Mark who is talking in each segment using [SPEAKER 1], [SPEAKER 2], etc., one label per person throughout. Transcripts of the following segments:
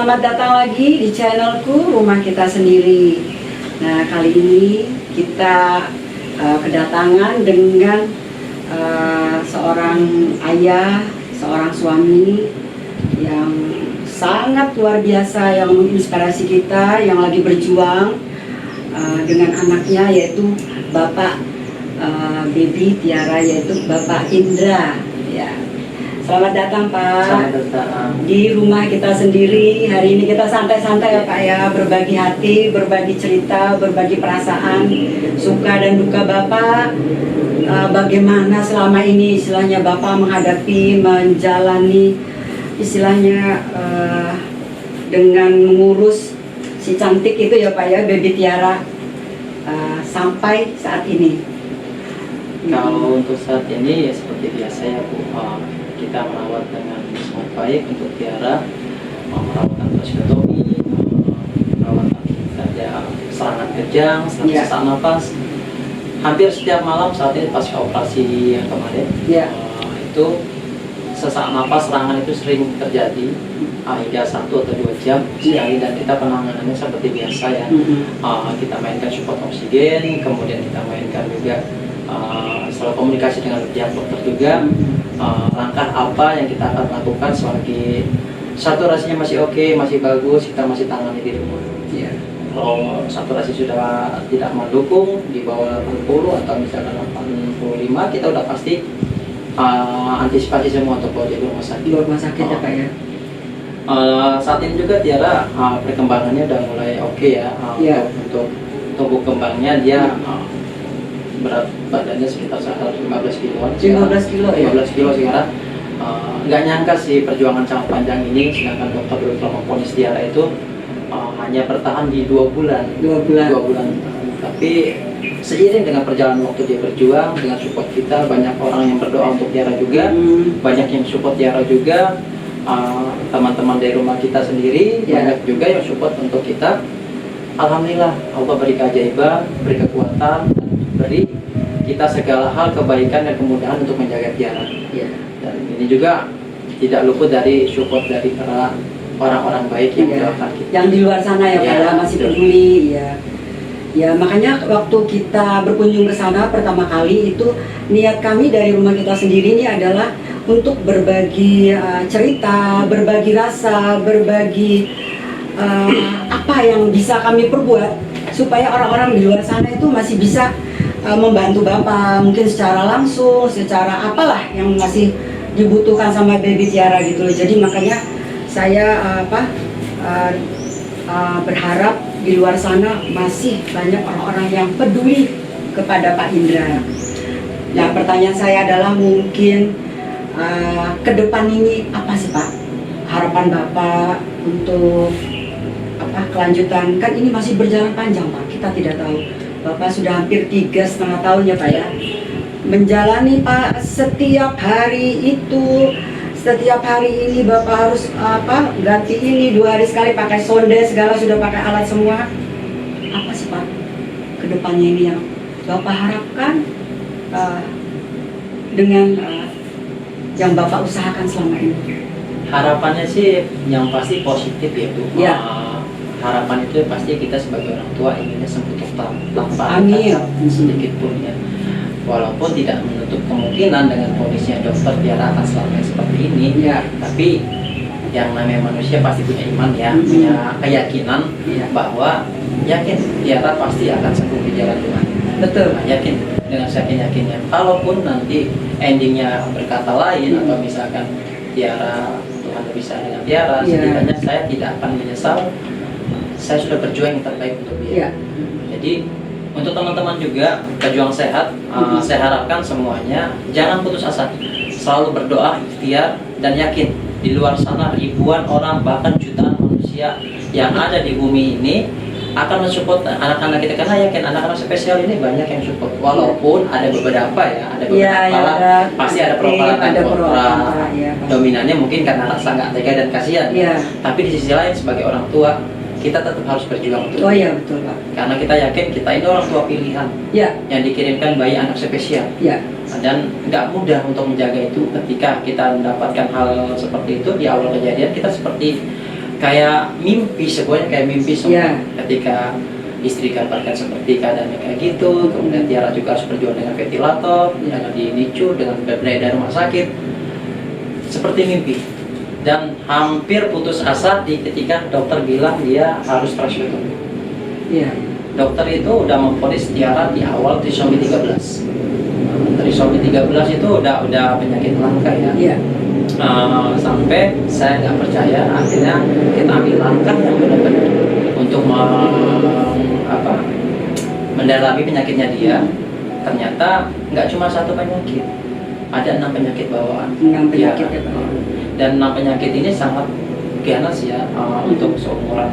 [SPEAKER 1] selamat datang lagi di channelku Rumah Kita Sendiri. Nah, kali ini kita kedatangan dengan seorang ayah, seorang suami yang sangat luar biasa, yang menginspirasi kita, yang lagi berjuang dengan anaknya, yaitu Bapak Baby Tiara, yaitu Bapak Indra. Ya. Selamat datang Pak.
[SPEAKER 2] Selamat datang
[SPEAKER 1] Di Rumah Kita Sendiri. Hari ini kita santai-santai ya Pak ya, berbagi hati, berbagi cerita, berbagi perasaan, suka dan duka Bapak. Bagaimana selama ini istilahnya Bapak menghadapi, menjalani istilahnya dengan mengurus si cantik itu ya Pak ya, Baby Tiara, sampai saat ini.
[SPEAKER 2] Kalau untuk saat ini ya seperti biasa ya Bu, kita merawat dengan sangat baik untuk Tiara, merawat tracheotomi, merawat saja serangan kejang, sesak nafas. Hampir setiap malam saat ini pasca operasi yang kemarin, itu sesak nafas, serangan itu sering terjadi hingga 1 atau 2 jam sekali, dan kita penanganannya seperti biasa ya. Kita mainkan support oksigen, kemudian kita mainkan juga selalu komunikasi dengan pihak dokter juga, langkah apa yang kita akan lakukan selagi saturasinya masih oke, masih bagus, kita masih tangani di rumah. Kalau saturasi sudah tidak mendukung di bawah 80 atau misalkan 85, kita udah pasti antisipasi semua untuk bawa di rumah sakit.
[SPEAKER 1] Di rumah sakit ya Pak ya.
[SPEAKER 2] Saat ini juga Tiara perkembangannya udah mulai oke ya. Untuk tumbuh kembangnya dia berat badannya sekitar 15 kiloan.
[SPEAKER 1] 15 kilo ya?
[SPEAKER 2] 15 kilo sekarang. Nggak nyangka sih perjuangan sangat panjang ini, sedangkan dokter berusaha memvonis Tiara itu hanya bertahan di 2 bulan. 2 bulan. Tapi seiring dengan perjalanan waktu dia berjuang, dengan support kita, banyak orang yang berdoa untuk Tiara juga, banyak yang support Tiara juga, teman-teman dari Rumah Kita Sendiri, banyak juga yang support untuk kita. Alhamdulillah, Allah beri keajaiban, beri kekuatan, beri kita segala hal kebaikan dan kemudahan untuk menjaga Tiara. Dan ini juga tidak luput dari support dari para orang-orang baik yang mendoakan kita. Yang
[SPEAKER 1] di luar sana ya Pak ya, masih peduli ya. Ya, makanya waktu kita berkunjung ke sana pertama kali itu, niat kami dari Rumah Kita Sendiri ini adalah untuk berbagi cerita, berbagi rasa, berbagi apa yang bisa kami perbuat supaya orang-orang di luar sana itu masih bisa membantu Bapak, mungkin secara langsung, secara apalah yang masih dibutuhkan sama Baby Tiara gitu loh. Jadi makanya saya berharap di luar sana masih banyak orang-orang yang peduli kepada Pak Indra. Nah, pertanyaan saya adalah mungkin ke depan ini apa sih Pak harapan Bapak untuk kelanjutan? Kan ini masih berjalan panjang Pak, kita tidak tahu. Bapak sudah hampir 3,5 tahun ya Pak ya menjalani Pak. Setiap hari itu, setiap hari ini Bapak harus ganti ini 2 hari sekali, pakai sonde segala, sudah pakai alat semua. Apa sih Pak kedepannya ini yang Bapak harapkan dengan yang Bapak usahakan selama ini?
[SPEAKER 2] Harapannya sih yang pasti positif ya Bu. Harapan itu pasti kita sebagai orang tua inginnya sembuh total tanpa ada sedikit pun ya. Walaupun tidak menutup kemungkinan dengan kondisinya dokter Tiara akan selalu seperti ini, tapi yang namanya manusia pasti punya iman ya, punya keyakinan bahwa yakin Tiara pasti akan sembuh di jalan Tuhan. Betul, yakin dengan yakin-yakinnya. Kalaupun nanti endingnya berkata lain atau misalkan Tiara, Tuhan bisa dengan Tiara, setidaknya saya tidak akan menyesal. Saya sudah berjuang yang terbaik untuk dia. Jadi untuk teman-teman juga berjuang sehat, saya harapkan semuanya jangan putus asa, selalu berdoa, ikhtiar, dan yakin di luar sana ribuan orang bahkan jutaan manusia yang ada di bumi ini akan mensupport anak-anak kita, karena yakin anak-anak spesial ini banyak yang support. Walaupun ada beberapa ada beberapa pasti ada pro dan kontra. Dominannya mungkin karena rasa nggak tega dan kasihan. Tapi di sisi lain sebagai orang tua kita tetap harus berjuang untuk
[SPEAKER 1] betul Pak.
[SPEAKER 2] Karena kita yakin kita ini orang tua pilihan yang dikirimkan bayi anak spesial. Dan nggak mudah untuk menjaga itu. Ketika kita mendapatkan hal seperti itu di awal kejadian, kita seperti kayak mimpi, semuanya kayak mimpi semua.
[SPEAKER 1] Iya.
[SPEAKER 2] Ketika istri kabarkan seperti keadaannya kayak gitu, kemudian Tiara juga harus berjuang dengan ventilator, dengan di NICU, dengan dari rumah sakit, seperti mimpi. Dan hampir putus asa ketika dokter bilang dia harus tracheotomi.
[SPEAKER 1] Iya.
[SPEAKER 2] Dokter itu udah memvonis Tiara di awal trisomi 13. Trisomi 13 itu udah penyakit langka ya.
[SPEAKER 1] Iya.
[SPEAKER 2] Sampai saya nggak percaya, akhirnya kita ambil langkah yang benar-benar untuk mendalami penyakitnya dia. Ternyata nggak cuma satu penyakit, ada 6 penyakit bawaan.
[SPEAKER 1] 6 penyakit
[SPEAKER 2] Ya,
[SPEAKER 1] ya, Pak.
[SPEAKER 2] dan 6 penyakit ini sangat ganas ya, untuk seumuran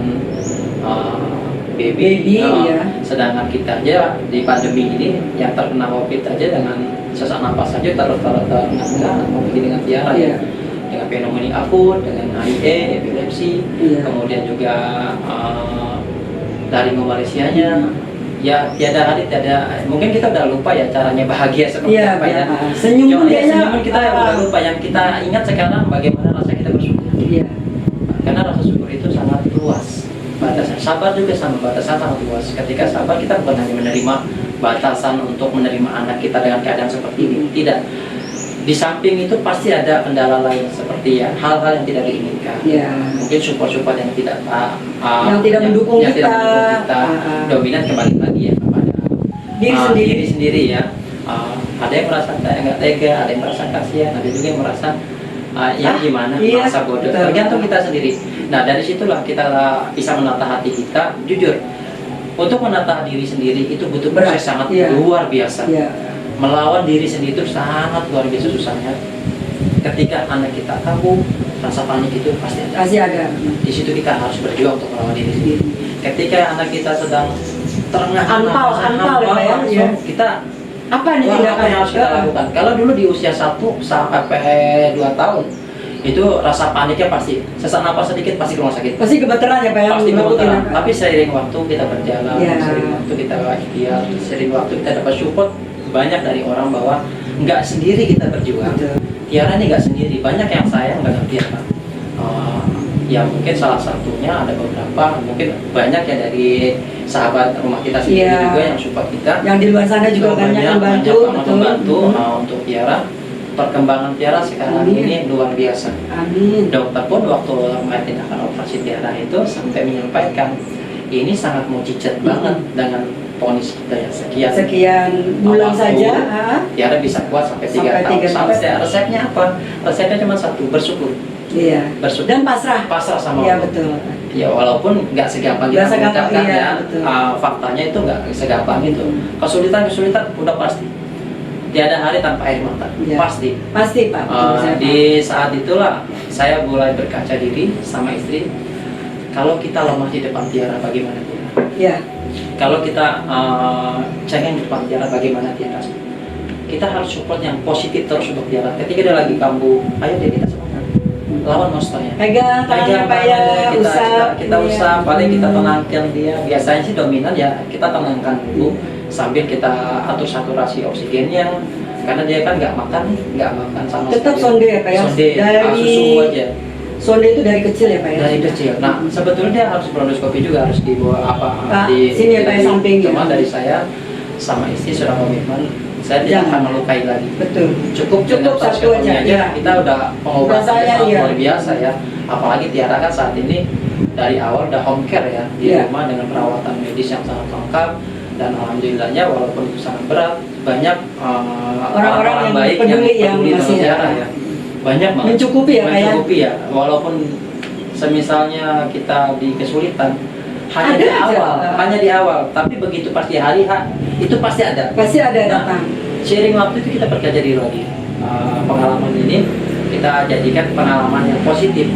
[SPEAKER 2] baby.
[SPEAKER 1] Ya.
[SPEAKER 2] Sedangkan kita aja di pandemi ini yang terkena COVID aja dengan sesak napas saja terengah-engah, apalagi dengan Tiara ya, dengan pneumonia akut, dengan AIE, epilepsi, kemudian juga dari Malaysianya. Ya tiada hari mungkin kita udah lupa ya caranya bahagia seperti apa ya.
[SPEAKER 1] Senyum
[SPEAKER 2] Senyum kita udah lupa, yang kita ingat sekarang bagaimana rasa kita bersyukur.
[SPEAKER 1] Iya.
[SPEAKER 2] Karena rasa syukur itu sangat luas. Batasan sabar juga sama, batasan sangat luas. Ketika sabar kita bukan hanya menerima batasan untuk menerima anak kita dengan keadaan seperti ini, tidak. Di samping itu pasti ada kendala lain seperti ya hal-hal yang tidak diinginkan.
[SPEAKER 1] Ya.
[SPEAKER 2] Mungkin support-support yang tidak
[SPEAKER 1] mendukung kita.
[SPEAKER 2] Dominan kembali lagi ya kepada diri sendiri ya. Ada yang merasa nggak tega, ada yang merasa kasihan, ada juga yang merasa gimana, merasa bodoh. Tergantung kita sendiri. Nah dari situlah kita bisa menata hati kita. Jujur, untuk menata diri sendiri itu butuh proses sangat luar biasa. Melawan diri sendiri itu sangat luar biasa susahnya. Ketika anak kita kambuh, rasa panik itu pasti ada.
[SPEAKER 1] Pasti ada.
[SPEAKER 2] Di situ kita harus berjuang untuk melawan diri sendiri. Ketika anak kita sedang
[SPEAKER 1] anpal ya,
[SPEAKER 2] kita
[SPEAKER 1] apa nih
[SPEAKER 2] tindakan yang harus kita lakukan? Kalau dulu di usia 1 sampai 2 tahun itu rasa paniknya pasti, sesak napas sedikit pasti ke rumah sakit.
[SPEAKER 1] Pasti gemeteran ya Pak ya?
[SPEAKER 2] Pasti gemeteran. Tapi seiring waktu kita berjalan, seiring waktu kita ikhtiar, seiring waktu kita dapat support banyak dari orang bahwa nggak sendiri kita berjuang. Tiara ini nggak sendiri, banyak yang sayang banyak Tiara. Ya mungkin salah satunya ada beberapa, mungkin banyak ya dari sahabat rumah kita sendiri juga yang support kita.
[SPEAKER 1] Yang di luar sana juga banyak membantu
[SPEAKER 2] untuk Tiara. Perkembangan Tiara sekarang ini luar biasa.
[SPEAKER 1] Amin.
[SPEAKER 2] Dokter pun waktu tindakan operasi Tiara itu sampai menyampaikan ini sangat mujizat banget dengan vonis kita yang
[SPEAKER 1] sekian bulan saja.
[SPEAKER 2] Tiara bisa kuat sampai 3 tahun. Sampai resepnya apa? Resepnya cuma satu, bersyukur.
[SPEAKER 1] Iya.
[SPEAKER 2] Bersyukur.
[SPEAKER 1] Dan pasrah
[SPEAKER 2] Sama
[SPEAKER 1] Allah. Iya
[SPEAKER 2] betul. Ya walaupun nggak segampang kita mengucapkan ya. Faktanya itu nggak segampang itu. Kesulitan udah pasti. Tiada hari tanpa air mata. Pasti Pak. Di saat itulah saya mulai berkaca diri sama istri. Kalau kita lemah di depan Tiara, bagaimana Tiara?
[SPEAKER 1] Iya.
[SPEAKER 2] Kalau kita cengeng di depan Tiara, bagaimana Tiara? Kita harus support yang positif terus untuk Tiara. Ketika dia lagi kambuh, ayo deh kita semangat. Lawan monsternya.
[SPEAKER 1] Pegang tangannya Pak ya,
[SPEAKER 2] kita usah, paling kita tenangkan dia. Biasanya sih dominan ya, kita tenangkan dulu sambil kita atur saturasi oksigennya. Karena dia kan nggak makan sama
[SPEAKER 1] tetap sonde ya Pak ya.
[SPEAKER 2] Dari susu aja.
[SPEAKER 1] Sonde itu dari kecil ya Pak ya?
[SPEAKER 2] Dari kecil. Nah sebetulnya dia harus bronkoskopi juga, harus dibawa
[SPEAKER 1] di sini ya Pak ya, samping.
[SPEAKER 2] Cuma dari saya sama istri sudah komitmen, saya tidak akan melukai lagi.
[SPEAKER 1] Betul.
[SPEAKER 2] Cukup
[SPEAKER 1] satu aja.
[SPEAKER 2] Kita udah pengobatan luar biasa ya. Apalagi Tiara kan saat ini dari awal udah home care ya di rumah dengan perawatan medis yang sangat lengkap, dan alhamdulillahnya walaupun itu sangat berat, banyak orang-orang yang baik
[SPEAKER 1] peduli
[SPEAKER 2] yang
[SPEAKER 1] masih
[SPEAKER 2] Tiara ya. Banyak banget.
[SPEAKER 1] Mencukupi ya.
[SPEAKER 2] Walaupun semisalnya kita di kesulitan, hanya di awal, tapi begitu pasti hari itu pasti ada datang. Sharing waktu itu kita berkaca diri lagi. Pengalaman ini kita jadikan pengalaman yang positif.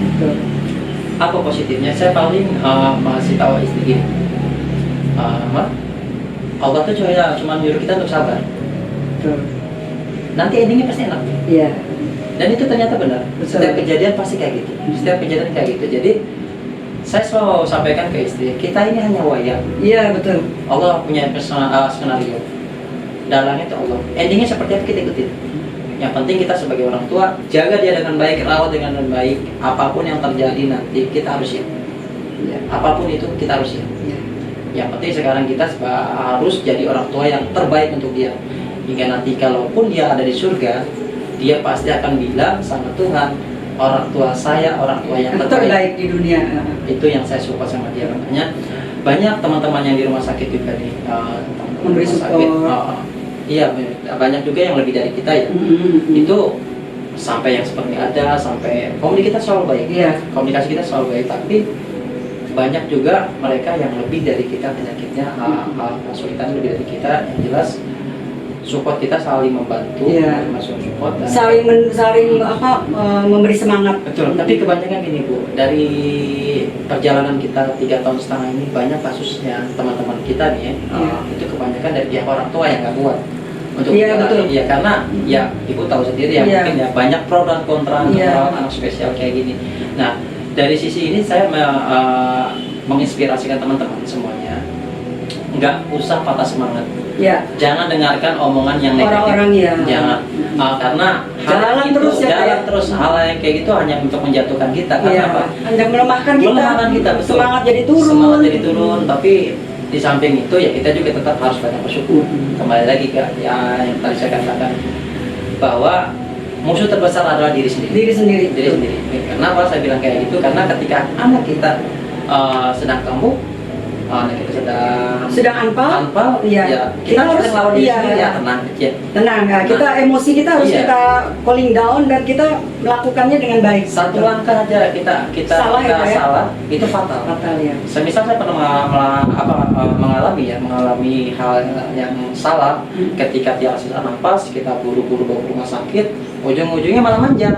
[SPEAKER 2] Apa positifnya? Saya paling masih tahu istri gini, Allah tuh cuma nyuruh kita untuk sabar. Nanti endingnya pasti enak.
[SPEAKER 1] Iya.
[SPEAKER 2] Dan itu ternyata benar. Setiap kejadian pasti kayak gitu. Jadi saya selalu sampaikan ke istri, kita ini hanya wayang.
[SPEAKER 1] Iya betul.
[SPEAKER 2] Allah punya skenario. Dalangnya itu Allah. Endingnya seperti apa kita ikutin. Yang penting kita sebagai orang tua jaga dia dengan baik, rawat dengan baik. Apapun yang terjadi nanti kita harus siap.
[SPEAKER 1] Ya.
[SPEAKER 2] Apapun itu kita harus siap.
[SPEAKER 1] Ya.
[SPEAKER 2] Yang penting sekarang kita harus jadi orang tua yang terbaik untuk dia. Hingga nanti kalaupun dia ada di surga, dia pasti akan bilang sama Tuhan, orang tua saya orang tua yang terbaik
[SPEAKER 1] di dunia.
[SPEAKER 2] Itu yang saya suka sama dia. Makanya banyak teman-teman yang di rumah sakit juga nih, teman-teman
[SPEAKER 1] Memberi
[SPEAKER 2] rumah sakit,
[SPEAKER 1] support.
[SPEAKER 2] iya banyak juga yang lebih dari kita ya. Itu sampai yang seperti ada, sampai komunikasi kita selalu baik.
[SPEAKER 1] Iya.
[SPEAKER 2] Komunikasi kita selalu baik, tapi banyak juga mereka yang lebih dari kita penyakitnya, kesulitan lebih dari kita. Yang jelas support kita saling membantu,
[SPEAKER 1] Iya.
[SPEAKER 2] masuk support dan
[SPEAKER 1] saling memberi semangat.
[SPEAKER 2] betul. Tapi kebanyakan gini Bu, dari perjalanan kita 3 tahun setengah ini banyak kasusnya teman-teman kita nih,
[SPEAKER 1] Iya.
[SPEAKER 2] itu kebanyakan dari pihak orang tua yang nggak kuat untuk
[SPEAKER 1] Iya,
[SPEAKER 2] kita.
[SPEAKER 1] betul.
[SPEAKER 2] Iya, karena ya ibu tahu sendiri ya,
[SPEAKER 1] Iya.
[SPEAKER 2] mungkin ya banyak pro dan kontra
[SPEAKER 1] Iya.
[SPEAKER 2] merawat anak spesial kayak gini. Nah, dari sisi ini saya menginspirasikan teman-teman semuanya, nggak usah patah semangat.
[SPEAKER 1] Ya.
[SPEAKER 2] Jangan dengarkan omongan yang negatif.
[SPEAKER 1] Orang-orang ya.
[SPEAKER 2] Jangan, karena
[SPEAKER 1] Jalan terus ya,
[SPEAKER 2] jalan
[SPEAKER 1] Pak.
[SPEAKER 2] terus hal yang kayak gitu hanya untuk menjatuhkan kita.
[SPEAKER 1] Iya.
[SPEAKER 2] Karena apa?
[SPEAKER 1] Hanya melemahkan kita.
[SPEAKER 2] Melemahkan kita, betul.
[SPEAKER 1] Semangat jadi turun.
[SPEAKER 2] Semangat jadi turun. Tapi di samping itu ya kita juga tetap harus banyak bersyukur. Kembali lagi ke yang tadi saya katakan bahwa musuh terbesar adalah diri sendiri.
[SPEAKER 1] Diri sendiri.
[SPEAKER 2] Diri sendiri. Kenapa saya bilang kayak gitu? Karena ketika anak kita sedang kambuh, anak kita sedang
[SPEAKER 1] Anpal. Iya.
[SPEAKER 2] ya, kita harus lawan diri
[SPEAKER 1] iya.
[SPEAKER 2] sendiri, ya tenang aja.
[SPEAKER 1] Tenang, ya. Kita emosi kita harus
[SPEAKER 2] Iya.
[SPEAKER 1] kita cooling down dan kita melakukannya dengan baik.
[SPEAKER 2] Satu langkah aja kita
[SPEAKER 1] Salah ya, Pak, ya?
[SPEAKER 2] salah itu fatal.
[SPEAKER 1] Fatal ya.
[SPEAKER 2] Semisal saya pernah mengalami hal yang salah ketika tidak salah nafas, kita buru-buru bawa ke rumah sakit, ujung-ujungnya malah manjang.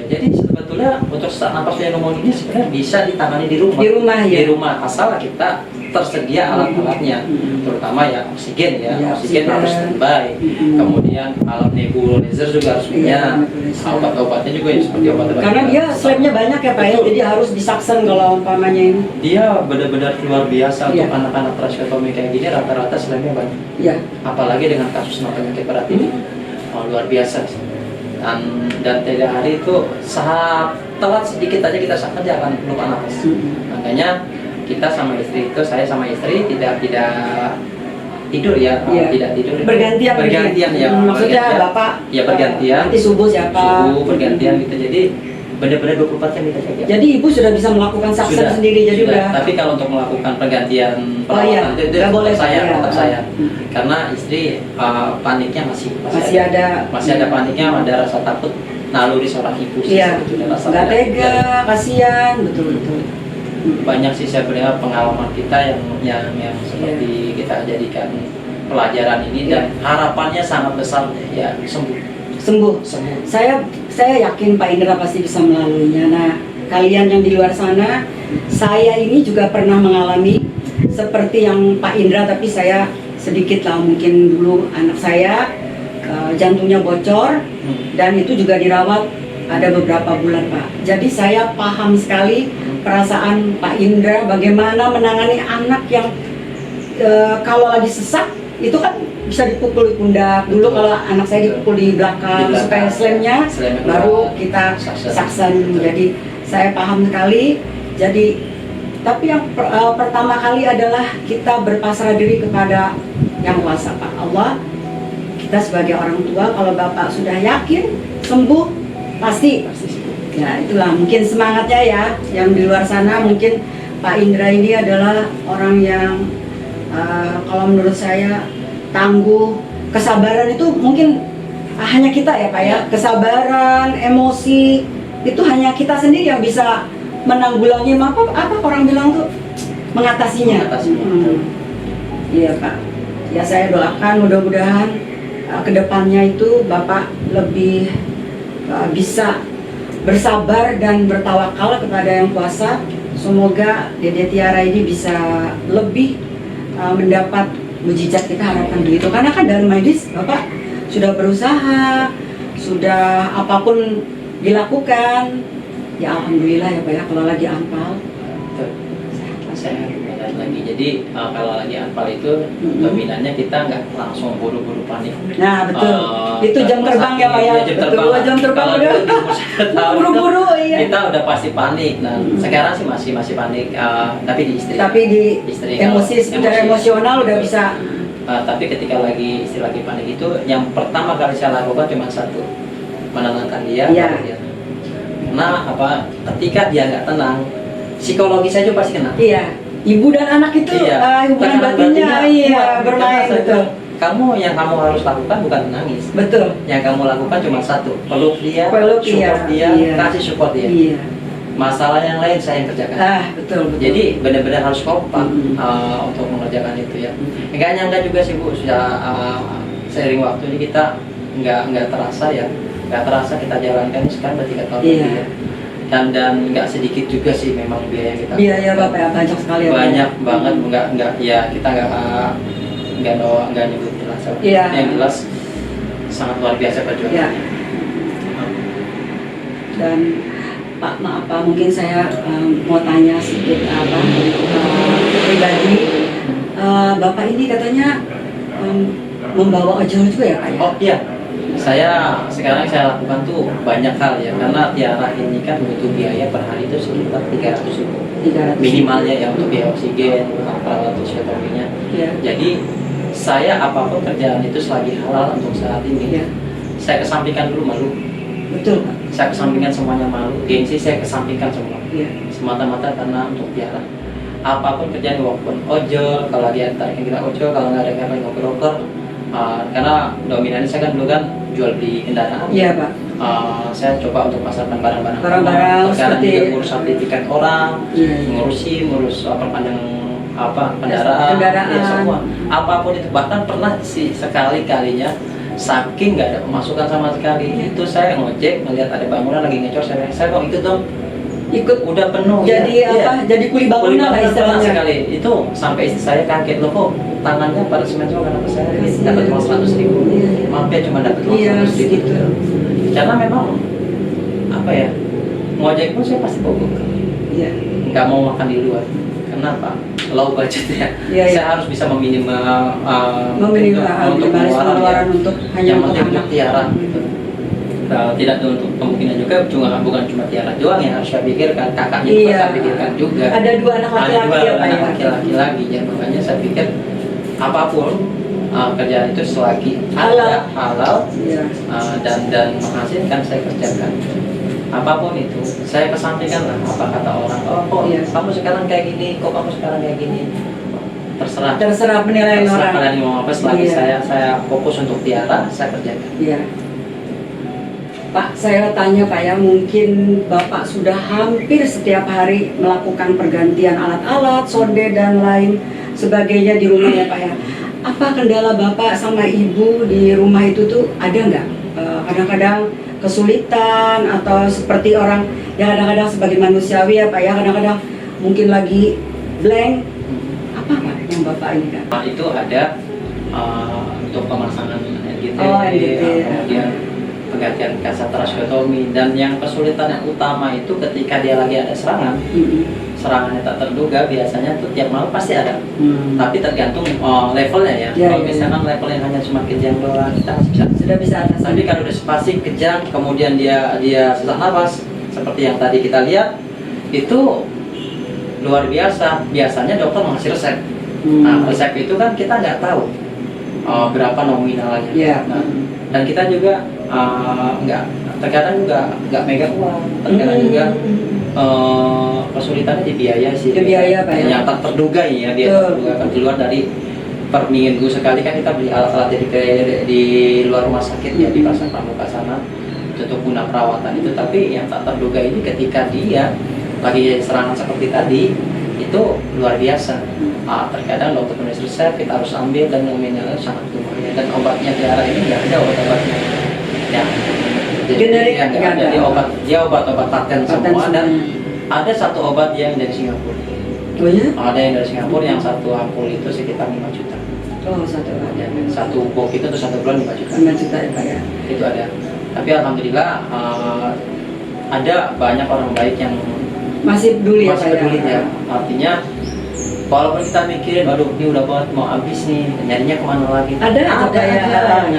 [SPEAKER 2] Jadi sebetulnya untuk sesak nafas pneumonia ini sebenarnya bisa ditangani di rumah.
[SPEAKER 1] Di rumah ya.
[SPEAKER 2] Di rumah asal kita tersedia alat-alatnya, terutama ya oksigen ya,
[SPEAKER 1] Ya,
[SPEAKER 2] oksigen
[SPEAKER 1] oksigen.
[SPEAKER 2] harus standby. Kemudian alat nebulizer juga harus punya.
[SPEAKER 1] Iya, nebulizer.
[SPEAKER 2] Obat-obatnya juga ya seperti obat-obat.
[SPEAKER 1] Karena dia slabnya banyak ya Pak ya,
[SPEAKER 2] Betul.
[SPEAKER 1] jadi harus disaksen kalau umpamanya ini.
[SPEAKER 2] Dia benar-benar luar biasa
[SPEAKER 1] Iya.
[SPEAKER 2] untuk anak-anak tracheotomi kayak gini, rata-rata slabnya banyak.
[SPEAKER 1] Ya.
[SPEAKER 2] Apalagi dengan kasus penyakit berat ini, luar biasa. Dan tidak hari itu telat sedikit aja kita sakit dia akan lupa nafas. Makanya kita sama istri itu, saya sama istri tidak tidur ya,
[SPEAKER 1] Iya.
[SPEAKER 2] tidak tidur.
[SPEAKER 1] Bergantian
[SPEAKER 2] ya.
[SPEAKER 1] maksudnya
[SPEAKER 2] bergantian.
[SPEAKER 1] Bapak
[SPEAKER 2] Ya bergantian.
[SPEAKER 1] nanti subuh siapa?
[SPEAKER 2] Subuh bergantian gitu. Jadi benar-benar 24 jam kita jaga.
[SPEAKER 1] Jadi ibu sudah bisa melakukan saksen
[SPEAKER 2] Sudah,
[SPEAKER 1] sendiri jadi
[SPEAKER 2] sudah.
[SPEAKER 1] udah.
[SPEAKER 2] Tapi kalau untuk melakukan pergantian
[SPEAKER 1] Oh iya,
[SPEAKER 2] itu
[SPEAKER 1] nggak boleh
[SPEAKER 2] saya,
[SPEAKER 1] ya.
[SPEAKER 2] tetap saya. Karena istri paniknya masih ada paniknya, ada rasa takut naluri seorang ibu sih.
[SPEAKER 1] Iya.
[SPEAKER 2] Sebetulnya
[SPEAKER 1] Nggak
[SPEAKER 2] rasanya.
[SPEAKER 1] tega, kasihan, betul.
[SPEAKER 2] Banyak sih sebenarnya pengalaman kita yang seperti kita jadikan pelajaran ini, dan harapannya sangat besar ya
[SPEAKER 1] Sembuh. Saya yakin Pak Indra pasti bisa melaluinya. Nah, kalian yang di luar sana, saya ini juga pernah mengalami seperti yang Pak Indra, tapi saya sedikit lah, mungkin dulu anak saya jantungnya bocor dan itu juga dirawat ada beberapa bulan Pak. Jadi saya paham sekali perasaan Pak Indra bagaimana menangani anak yang kalau lagi sesak itu kan bisa dipukul di pundak. Dulu kalau anak saya dipukul di belakang supaya slamnya baru kita saksen. Jadi saya paham sekali. Jadi tapi yang pertama kali adalah kita berpasrah diri kepada Yang Kuasa Pak Allah. Kita sebagai orang tua kalau Bapak sudah yakin sembuh pasti. Ya itulah mungkin semangatnya ya. Yang di luar sana mungkin Pak Indra ini adalah orang yang kalau menurut saya tangguh, kesabaran itu mungkin hanya kita ya Pak ya. Kesabaran, emosi itu hanya kita sendiri yang bisa menanggulangi. Apa orang bilang tuh mengatasinya. Iya Pak. Ya saya doakan mudah-mudahan kedepannya itu Bapak lebih bisa bersabar dan bertawakal kepada Yang Kuasa. Semoga Dede Tiara ini bisa lebih mendapat mujizat, kita harapkan begitu. Karena kan dalam medis Bapak sudah berusaha, sudah apapun dilakukan. Ya alhamdulillah ya Pak ya, kalau lagi ampal.
[SPEAKER 2] Saya lagi. Jadi kalau lagi ampal itu dominannya kita nggak langsung buru-buru panik.
[SPEAKER 1] Nah betul. Itu jam terbang ya Pak ya?
[SPEAKER 2] Jam
[SPEAKER 1] Betul,
[SPEAKER 2] terbang.
[SPEAKER 1] jam terbang
[SPEAKER 2] Kalau
[SPEAKER 1] udah.
[SPEAKER 2] dulu umur 1 tahun itu,
[SPEAKER 1] Buru-buru, iya.
[SPEAKER 2] kita udah pasti panik. Nah, sekarang sih masih panik, tapi di istri.
[SPEAKER 1] Tapi di
[SPEAKER 2] Istri,
[SPEAKER 1] emosi, secara emosional udah bisa.
[SPEAKER 2] Tapi ketika istri lagi panik itu, yang pertama kali saya lakukan cuma satu, menenangkan dia.
[SPEAKER 1] Iya.
[SPEAKER 2] baru dia tenang. Karena ketika dia nggak tenang, psikologi saya juga pasti kena.
[SPEAKER 1] Iya, ibu dan anak itu hubungan
[SPEAKER 2] Tekanan
[SPEAKER 1] batinnya
[SPEAKER 2] kuat.
[SPEAKER 1] bermain,
[SPEAKER 2] Karena
[SPEAKER 1] betul.
[SPEAKER 2] Yang kamu harus lakukan bukan menangis.
[SPEAKER 1] Betul.
[SPEAKER 2] Yang kamu lakukan cuma satu, peluk dia,
[SPEAKER 1] Peluk
[SPEAKER 2] support dia,
[SPEAKER 1] iya.
[SPEAKER 2] kasih support dia.
[SPEAKER 1] Iya.
[SPEAKER 2] Masalah yang lain saya yang kerjakan.
[SPEAKER 1] Betul.
[SPEAKER 2] Jadi benar-benar harus kompak
[SPEAKER 1] Mm-hmm.
[SPEAKER 2] untuk mengerjakan itu ya. Nggak nyangka juga sih Bu, sudah seiring waktu ini kita nggak terasa ya, nggak terasa kita jalankan ini sekarang udah 3 tahun
[SPEAKER 1] Iya.
[SPEAKER 2] lebih ya. Dan nggak sedikit juga sih memang biaya kita.
[SPEAKER 1] Biaya Bapak ya, banyak sekali ya.
[SPEAKER 2] Banyak banget, nggak ya kita nggak nyebut jelas.
[SPEAKER 1] Iya.
[SPEAKER 2] Yang jelas sangat luar biasa perjuangan.
[SPEAKER 1] Iya. Dan Pak, maaf Pak, mungkin saya mau tanya sedikit pribadi. Bapak ini katanya membawa ojol juga ya Pak ya?
[SPEAKER 2] Oh iya, sekarang saya lakukan tuh banyak hal ya, karena Tiara ini kan butuh biaya per hari itu sekitar 300.000 minimalnya ya, untuk biaya oksigen, perawat fisioterapenya.
[SPEAKER 1] Iya.
[SPEAKER 2] Jadi saya apapun kerjaan itu selagi halal untuk saat ini,
[SPEAKER 1] Iya.
[SPEAKER 2] saya kesampingkan dulu malu.
[SPEAKER 1] Betul Pak.
[SPEAKER 2] Saya kesampingkan semuanya malu, gengsi saya kesampingkan semua.
[SPEAKER 1] Iya.
[SPEAKER 2] Semata-mata karena untuk Tiara. Apapun kerjaan, walaupun ojol, kalau dia tarikin kita ojol, kalau nggak ada yang ngoper-ngoper. Karena dominannya saya kan dulu kan jual beli kendaraan.
[SPEAKER 1] Iya Pak.
[SPEAKER 2] Saya coba untuk pasarkan barang-barang.
[SPEAKER 1] Barang-barang
[SPEAKER 2] Sekarang
[SPEAKER 1] seperti
[SPEAKER 2] juga ngurus sertifikat orang,
[SPEAKER 1] Iya.
[SPEAKER 2] ngurus perpanjang kendaraan, ya, semua. Apapun itu, bahkan pernah sih sekali-kalinya saking nggak ada pemasukan sama sekali, itu saya ngojek ngelihat ada bangunan lagi ngecor, saya kok ikut dong.
[SPEAKER 1] Ikut
[SPEAKER 2] Udah penuh.
[SPEAKER 1] jadi
[SPEAKER 2] ya.
[SPEAKER 1] jadi kuli bangunan lah
[SPEAKER 2] pernah
[SPEAKER 1] istilahnya.
[SPEAKER 2] sekali. Itu sampai istri saya kaget, loh kok tangannya pada semen semua, kenapa saya
[SPEAKER 1] Kasihan.
[SPEAKER 2] dapat uang 100.000.
[SPEAKER 1] Iya.
[SPEAKER 2] Maaf ya, cuma dapat uang
[SPEAKER 1] Iya,
[SPEAKER 2] 100.000.
[SPEAKER 1] segitu.
[SPEAKER 2] Karena memang apa ya, ngojek pun saya pasti bawa bekal.
[SPEAKER 1] Iya.
[SPEAKER 2] Nggak mau makan di luar. Kenapa? Low budget ya.
[SPEAKER 1] Iya, iya.
[SPEAKER 2] Saya harus bisa meminimal
[SPEAKER 1] Meminimal pengeluaran untuk hanya
[SPEAKER 2] yang
[SPEAKER 1] untuk
[SPEAKER 2] penting untuk
[SPEAKER 1] anak.
[SPEAKER 2] Tiara gitu. Tidak untuk kemungkinan juga bukan cuma Tiara doang yang harus saya pikirkan, kakaknya juga
[SPEAKER 1] Iya.
[SPEAKER 2] saya pikirkan juga.
[SPEAKER 1] Ada 2 anak
[SPEAKER 2] Ada
[SPEAKER 1] laki-laki
[SPEAKER 2] dua
[SPEAKER 1] ya Pak
[SPEAKER 2] anak
[SPEAKER 1] ya.
[SPEAKER 2] laki-laki lagi ya, makanya saya pikir apapun kerjaan itu selagi ada halal
[SPEAKER 1] Iya.
[SPEAKER 2] dan menghasilkan saya kerjakan. Apapun itu saya kesampingkan lah apa kata orang, kok
[SPEAKER 1] Iya.
[SPEAKER 2] kamu sekarang kayak gini, kok kamu sekarang kayak gini,
[SPEAKER 1] Terserah penilaian orang.
[SPEAKER 2] kalian mau apa, selagi
[SPEAKER 1] Iya.
[SPEAKER 2] saya fokus untuk Tiara, saya kerjakan.
[SPEAKER 1] Iya. Pak, saya tanya Pak ya, mungkin Bapak sudah hampir setiap hari melakukan pergantian alat-alat, sonde dan lain sebagainya di rumah ya Pak ya. Apa kendala Bapak sama Ibu di rumah itu tuh ada nggak? Kadang-kadang kesulitan atau seperti orang yang kadang-kadang sebagai manusiawi ya Pak ya, kadang-kadang mungkin lagi blank. Apa Pak yang Bapak ini kan?
[SPEAKER 2] Itu ada untuk pemasangan NGT,
[SPEAKER 1] NGT,
[SPEAKER 2] kemudian penggantian kaset tracheotomi, dan yang kesulitan yang utama itu ketika dia lagi ada serangannya tak terduga, biasanya tuh tiap malam pasti ada. Tapi tergantung levelnya ya. Kalau misalkan levelnya hanya cuma kejang doang, kita
[SPEAKER 1] sudah bisa atasi.
[SPEAKER 2] Tapi kalau udah spasi kejang, kemudian dia sesak nafas, seperti yang tadi kita lihat, itu luar biasa. Biasanya dokter mengasih resep. Nah, resep itu kan kita nggak tahu berapa nominalnya. Nah, dan kita juga terkadang juga nggak megang uang, terkadang juga kesulitannya di biaya sih.
[SPEAKER 1] Di biaya Pak ya.
[SPEAKER 2] Yang tak terduga ya, biaya terduga kan di luar dari per minggu sekali kan kita beli alat-alat di luar rumah sakit ya, di pasar pramuka sana untuk guna perawatan itu. Tapi yang tak terduga ini ketika dia lagi serangan seperti tadi itu luar biasa. Terkadang dokter menulis resep, kita harus ambil dan nominalnya sangat lumayan, dan obatnya Tiara ini nggak ada obat-obatnya ya.
[SPEAKER 1] Generik
[SPEAKER 2] ya, nggak ada. Dia obat-obat paten semua, dan ada satu obat yang dari Singapura.
[SPEAKER 1] Oh ya?
[SPEAKER 2] Ada yang dari Singapura, yang satu ampul itu sekitar 5 juta.
[SPEAKER 1] Oh, satu obat.
[SPEAKER 2] Ya, satu box itu tuh 1 bulan 5 juta.
[SPEAKER 1] 5 juta ya Pak ya.
[SPEAKER 2] Itu ada. Tapi alhamdulillah ada banyak orang baik yang
[SPEAKER 1] masih peduli ya Pak
[SPEAKER 2] peduli
[SPEAKER 1] ya.
[SPEAKER 2] ya. Artinya walaupun kita mikirin, aduh ini udah banget mau habis nih, nyarinya kemana lagi?
[SPEAKER 1] Ada
[SPEAKER 2] ya.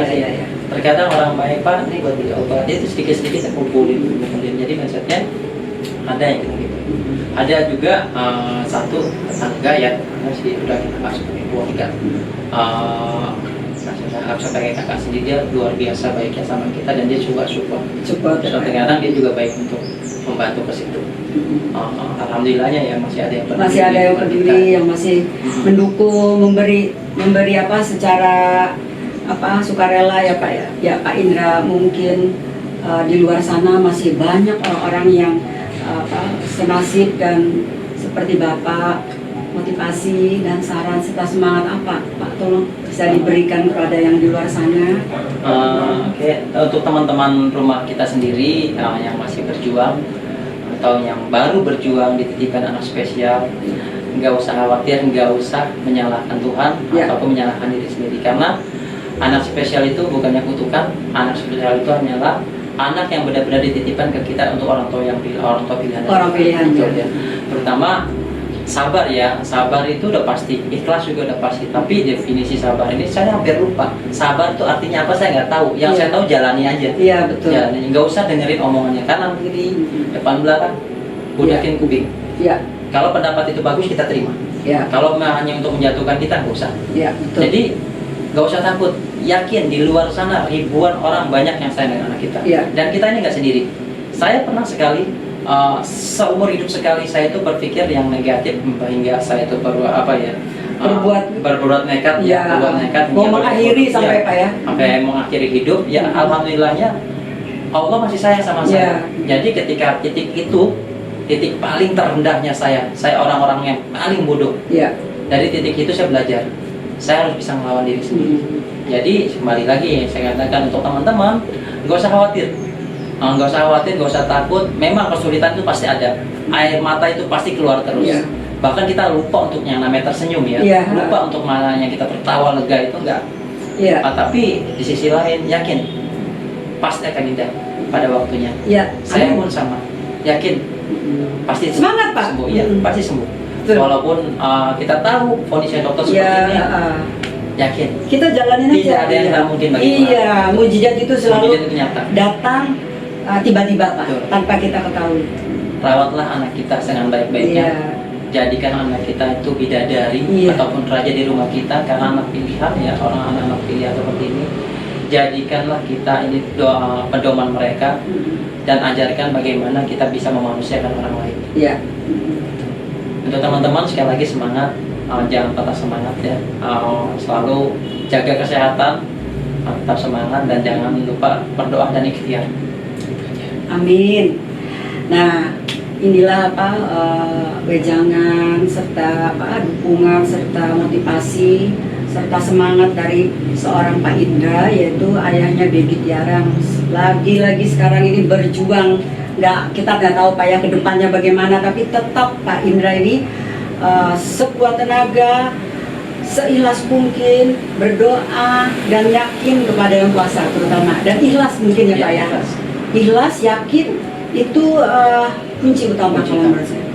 [SPEAKER 1] ya.
[SPEAKER 2] Terkadang terkadang orang baik, Pak, ini buat beli obat, dia itu sedikit-sedikit saya kumpulin. Jadi mindsetnya ada yang gitu. Ada juga satu tetangga ya, masih udah kita kasih keluarga. Sebagai kakak sendiri, dia luar biasa baiknya sama kita dan dia juga support. Dan terkadang dia juga baik untuk membantu ke situ. Alhamdulillahnya ya masih ada yang peduli.
[SPEAKER 1] Masih ada yang peduli, yang masih mendukung, memberi apa secara apa sukarela ya Pak ya. Ya Pak Indra, mungkin di luar sana masih banyak orang-orang yang senasib dan seperti Bapak, motivasi dan saran serta semangat apa Pak, tolong bisa diberikan kepada yang di luar sana.
[SPEAKER 2] Oke. Untuk teman-teman rumah kita sendiri yang masih berjuang atau yang baru berjuang dititipkan anak spesial, nggak usah khawatir, nggak usah menyalahkan Tuhan ataupun menyalahkan diri sendiri, karena anak spesial itu bukannya kutukan. Anak spesial itu hanyalah anak yang benar-benar dititipkan ke kita untuk orang tua pilihan. Ya. Terutama sabar ya, sabar itu udah pasti, ikhlas juga udah pasti. Tapi definisi sabar ini saya hampir lupa. Sabar itu artinya apa saya nggak tahu. Yang saya tahu jalani aja.
[SPEAKER 1] Iya betul.
[SPEAKER 2] Jalani, nggak usah dengerin omongannya kanan kiri, depan belakang, budakin kuping.
[SPEAKER 1] Iya.
[SPEAKER 2] Kalau pendapat itu bagus kita terima.
[SPEAKER 1] Iya.
[SPEAKER 2] Kalau hanya untuk menjatuhkan kita nggak usah.
[SPEAKER 1] Iya betul.
[SPEAKER 2] Jadi nggak usah takut. Yakin di luar sana ribuan orang banyak yang sayang dengan anak kita.
[SPEAKER 1] Iya.
[SPEAKER 2] Dan kita ini nggak sendiri. Saya pernah sekali seumur hidup sekali saya itu berpikir yang negatif hingga saya itu berbuat nekat berbuat nekat
[SPEAKER 1] mau mengakhiri sampai Pak ya,
[SPEAKER 2] sampai mengakhiri hidup ya. Alhamdulillahnya Allah masih sayang sama saya. Jadi ketika titik paling terendahnya saya orang-orang yang paling bodoh, dari titik itu saya belajar saya harus bisa melawan diri sendiri. Jadi kembali lagi saya katakan untuk teman-teman, nggak usah khawatir. Nggak usah khawatir, nggak usah takut. Memang kesulitan itu pasti ada, air mata itu pasti keluar terus. Bahkan kita lupa untuk yang namanya tersenyum ya. Lupa untuk mananya kita tertawa lega itu enggak. Tapi di sisi lain yakin pasti akan indah pada waktunya. Saya pun sama, yakin pasti
[SPEAKER 1] semangat Pak.
[SPEAKER 2] Sembuh. Pasti sembuh. Walaupun kita tahu kondisinya dokter seperti ini, yakin
[SPEAKER 1] kita jalanin aja.
[SPEAKER 2] Tidak ada yang tak mungkin bagi Tuhan.
[SPEAKER 1] Iya, mujizat itu selalu
[SPEAKER 2] mujizat itu nyata.
[SPEAKER 1] Datang tiba-tiba Pak, tanpa kita ketahui.
[SPEAKER 2] Rawatlah anak kita dengan baik-baiknya. Jadikan anak kita itu bidadari ataupun raja di rumah kita, karena anak pilihan ya, orang anak pilihan seperti ini. Jadikanlah kita ini pedoman mereka dan ajarkan bagaimana kita bisa memanusiakan orang lain. Untuk teman-teman sekali lagi semangat, jangan patah semangat ya. Selalu jaga kesehatan, tetap semangat dan jangan lupa berdoa dan ikhtiar.
[SPEAKER 1] Amin. Nah, inilah wejangan serta dukungan serta motivasi serta semangat dari seorang Pak Indra, yaitu ayahnya Begy Tiara. Lagi-lagi sekarang ini berjuang. Kita nggak tahu Pak ya ke depannya bagaimana, tapi tetap Pak Indra ini sekuat tenaga, seikhlas mungkin berdoa dan yakin kepada Yang Kuasa terutama, dan ikhlas mungkin ya Pak ya. Ikhlas, yakin itu kunci utama kalau menurut saya.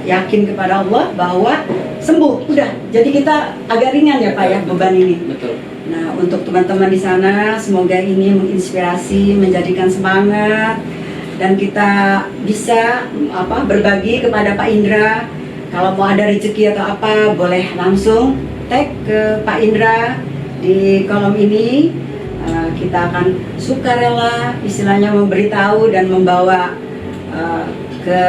[SPEAKER 1] Yakin kepada Allah bahwa sembuh, udah. Jadi kita agak ringan ya Pak ya beban ini.
[SPEAKER 2] Betul.
[SPEAKER 1] Nah, untuk teman-teman di sana, semoga ini menginspirasi, menjadikan semangat, dan kita bisa berbagi kepada Pak Indra. Kalau mau ada rezeki atau apa, boleh langsung tag ke Pak Indra di kolom ini. Kita akan sukarela istilahnya memberitahu dan membawa ke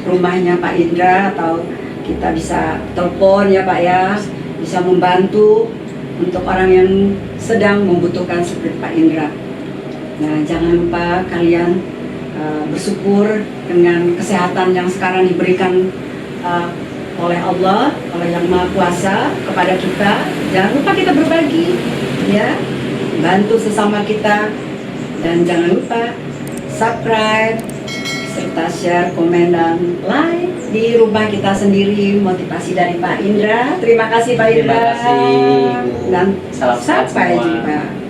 [SPEAKER 1] rumahnya Pak Indra, atau kita bisa telepon ya Pak ya, bisa membantu untuk orang yang sedang membutuhkan seperti Pak Indra. Nah, jangan lupa kalian bersyukur dengan kesehatan yang sekarang diberikan oleh Allah, oleh Yang Maha Kuasa kepada kita. Jangan lupa kita berbagi ya, bantu sesama kita, dan jangan lupa subscribe serta share, komen, dan like di rumah kita sendiri, motivasi dari Pak Indra. Terima kasih Pak Indra.
[SPEAKER 2] Terima kasih.
[SPEAKER 1] Dan
[SPEAKER 2] sampai
[SPEAKER 1] jumpa.